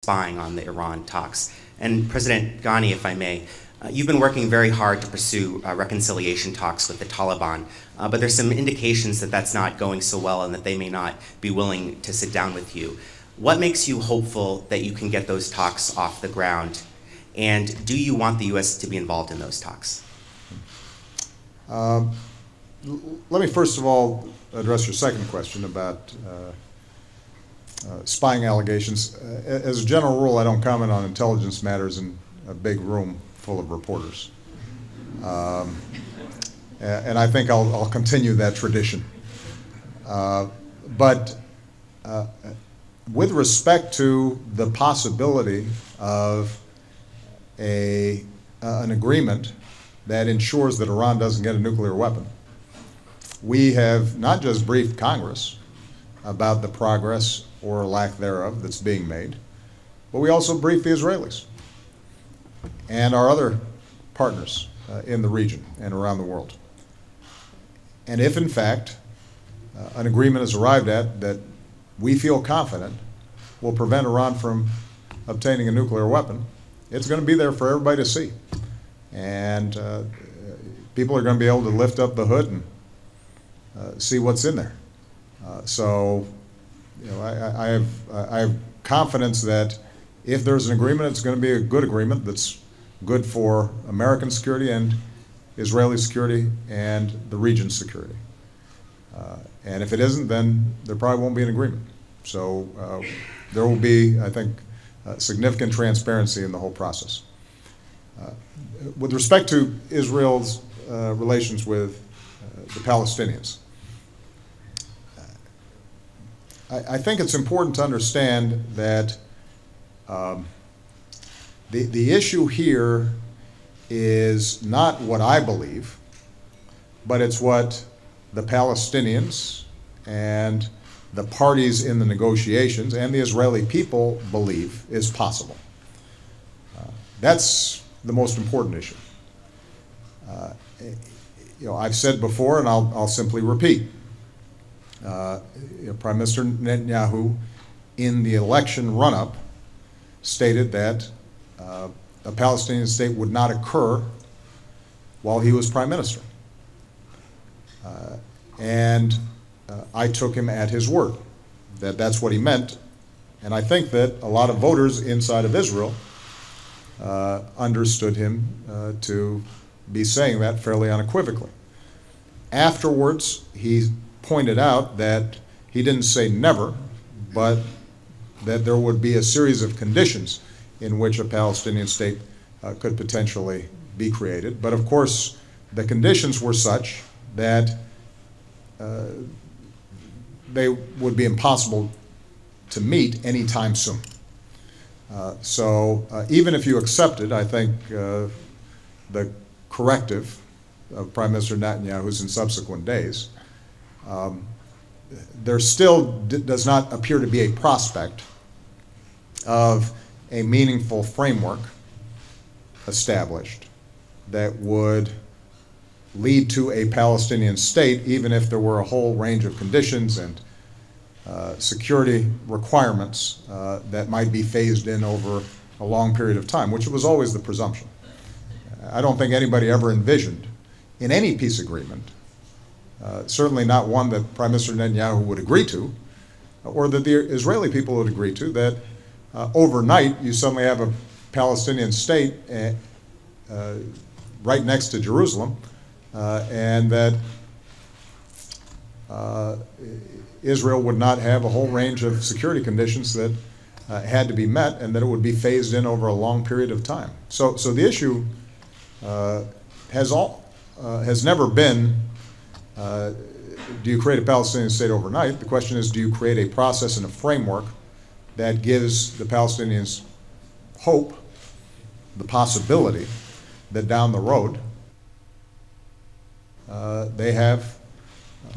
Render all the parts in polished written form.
spying on the Iran talks. And President Ghani, if I may, you've been working very hard to pursue reconciliation talks with the Taliban, but there's some indications that that's not going so well and that they may not be willing to sit down with you. What makes you hopeful that you can get those talks off the ground? And do you want the U.S. to be involved in those talks? Let me first of all address your second question about spying allegations. As a general rule, I don't comment on intelligence matters in a big room full of reporters. And I think I'll continue that tradition. But with respect to the possibility of an agreement that ensures that Iran doesn't get a nuclear weapon, we have not just briefed Congress about the progress or lack thereof that's being made, but we also briefed the Israelis and our other partners in the region and around the world. And if, in fact, an agreement is arrived at that we feel confident will prevent Iran from obtaining a nuclear weapon, it's going to be there for everybody to see. And people are going to be able to lift up the hood and see what's in there. So, you know, I have confidence that if there's an agreement, it's going to be a good agreement that's good for American security and Israeli security and the region's security. And if it isn't, then there probably won't be an agreement. So there will be, I think, significant transparency in the whole process. With respect to Israel's relations with the Palestinians, I think it's important to understand that the issue here is not what I believe, but it's what the Palestinians and the parties in the negotiations and the Israeli people believe is possible. That's the most important issue. You know, I've said before, and I'll simply repeat. Prime Minister Netanyahu, in the election run-up, stated that a Palestinian state would not occur while he was prime minister. And I took him at his word, that that's what he meant. And I think that a lot of voters inside of Israel understood him to be saying that fairly unequivocally. Afterwards, he pointed out that he didn't say never, but that there would be a series of conditions in which a Palestinian state could potentially be created. But of course, the conditions were such that they would be impossible to meet anytime soon. So even if you accepted, I think, the corrective of Prime Minister Netanyahu's in subsequent days, there still does not appear to be a prospect of a meaningful framework established that would lead to a Palestinian state, even if there were a whole range of conditions and security requirements that might be phased in over a long period of time, which was always the presumption. I don't think anybody ever envisioned in any peace agreement, certainly not one that Prime Minister Netanyahu would agree to, or that the Israeli people would agree to, that overnight you suddenly have a Palestinian state right next to Jerusalem, and that Israel would not have a whole range of security conditions that had to be met, and that it would be phased in over a long period of time. So the issue has never been, do you create a Palestinian state overnight? The question is, do you create a process and a framework that gives the Palestinians hope, the possibility that down the road they have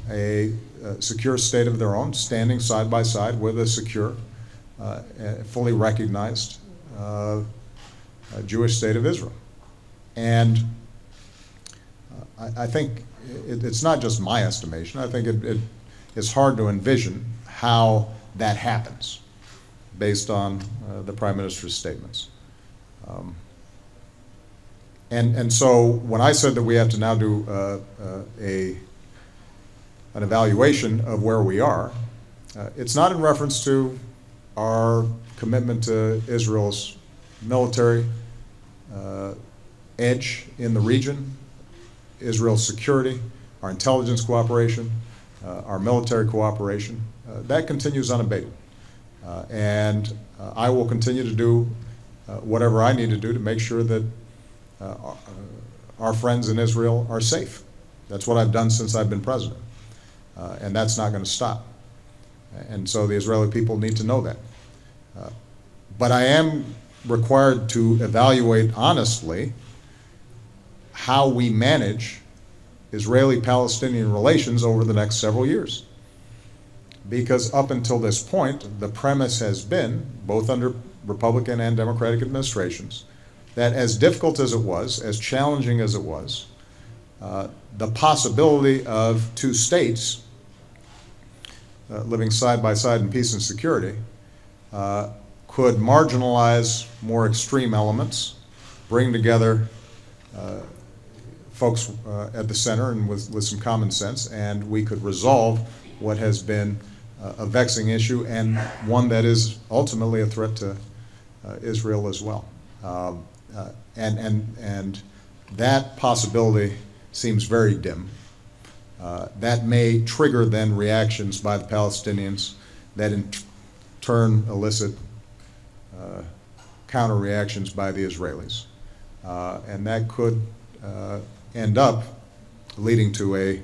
a secure state of their own, standing side by side with a secure, fully recognized Jewish state of Israel. And I think it's not just my estimation. I think it is hard to envision how that happens. based on the Prime Minister's statements. And so when I said that we have to now do an evaluation of where we are, it's not in reference to our commitment to Israel's military edge in the region, Israel's security, our intelligence cooperation, our military cooperation. That continues unabated. And I will continue to do whatever I need to do to make sure that our friends in Israel are safe. That's what I've done since I've been president. And that's not going to stop. And so the Israeli people need to know that. But I am required to evaluate honestly how we manage Israeli-Palestinian relations over the next several years. Because up until this point, the premise has been, both under Republican and Democratic administrations, that as difficult as it was, as challenging as it was, the possibility of two states living side by side in peace and security could marginalize more extreme elements, bring together folks at the center and with some common sense, and we could resolve what has been a vexing issue and one that is ultimately a threat to Israel as well. And that possibility seems very dim. That may trigger then reactions by the Palestinians that in turn elicit counter reactions by the Israelis. And that could end up leading to a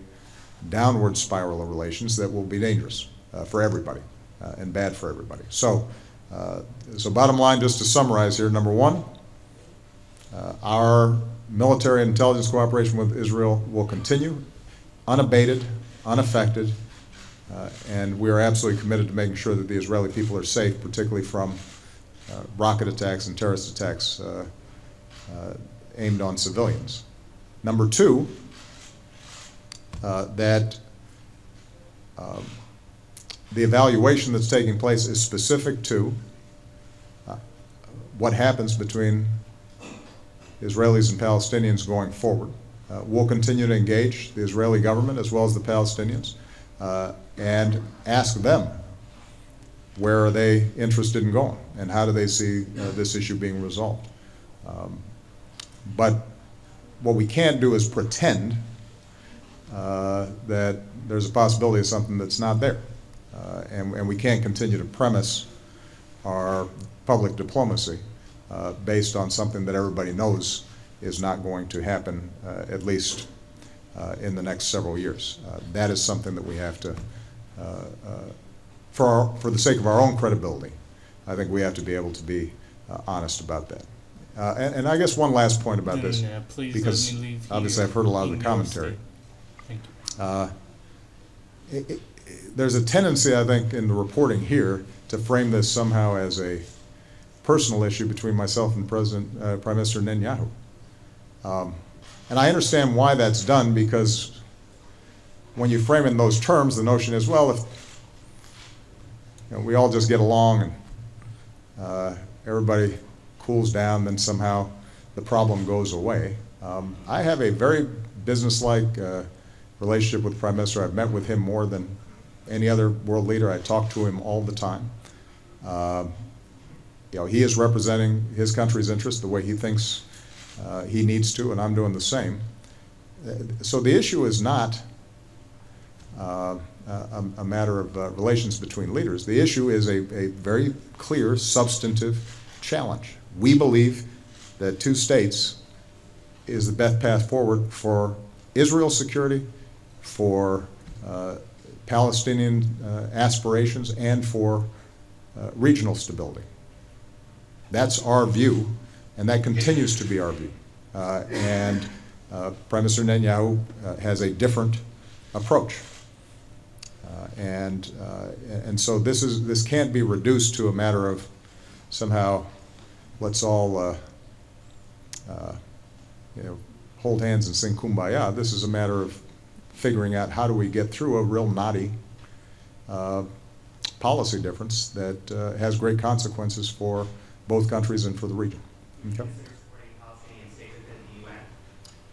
downward spiral of relations that will be dangerous for everybody and bad for everybody. So bottom line, just to summarize here, number one, our military and intelligence cooperation with Israel will continue, unabated, unaffected, and we are absolutely committed to making sure that the Israeli people are safe, particularly from rocket attacks and terrorist attacks aimed on civilians. Number two, that the evaluation that's taking place is specific to what happens between Israelis and Palestinians going forward. We'll continue to engage the Israeli government as well as the Palestinians and ask them where are they interested in going and how do they see this issue being resolved. But what we can't do is pretend that there's a possibility of something that's not there. And we can't continue to premise our public diplomacy based on something that everybody knows is not going to happen, at least in the next several years. That is something that we have to, for the sake of our own credibility, I think we have to be able to be honest about that. And I guess one last point about this, because obviously I've heard a lot of the commentary. Thank you. There's a tendency, I think, in the reporting here to frame this somehow as a personal issue between myself and Prime Minister Netanyahu. And I understand why that's done, because when you frame it in those terms, the notion is, well, if we all just get along and everybody cools down, then somehow the problem goes away. I have a very businesslike relationship with the Prime Minister. I've met with him more than any other world leader. I talk to him all the time. He is representing his country's interests the way he thinks he needs to, and I'm doing the same. So the issue is not a matter of relations between leaders. The issue is a very clear, substantive challenge. We believe that two states is the best path forward for Israel's security, for Palestinian aspirations, and for regional stability. That's our view, and that continues to be our view. And Prime Minister Netanyahu has a different approach. And so this can't be reduced to a matter of somehow let's all hold hands and sing Kumbaya. This is a matter of figuring out how do we get through a real knotty policy difference that has great consequences for both countries and for the region. Okay.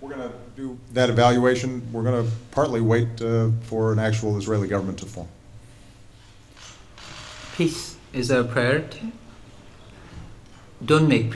We're going to do that evaluation. We're going to partly wait for an actual Israeli government to form. Peace is our priority. Don't make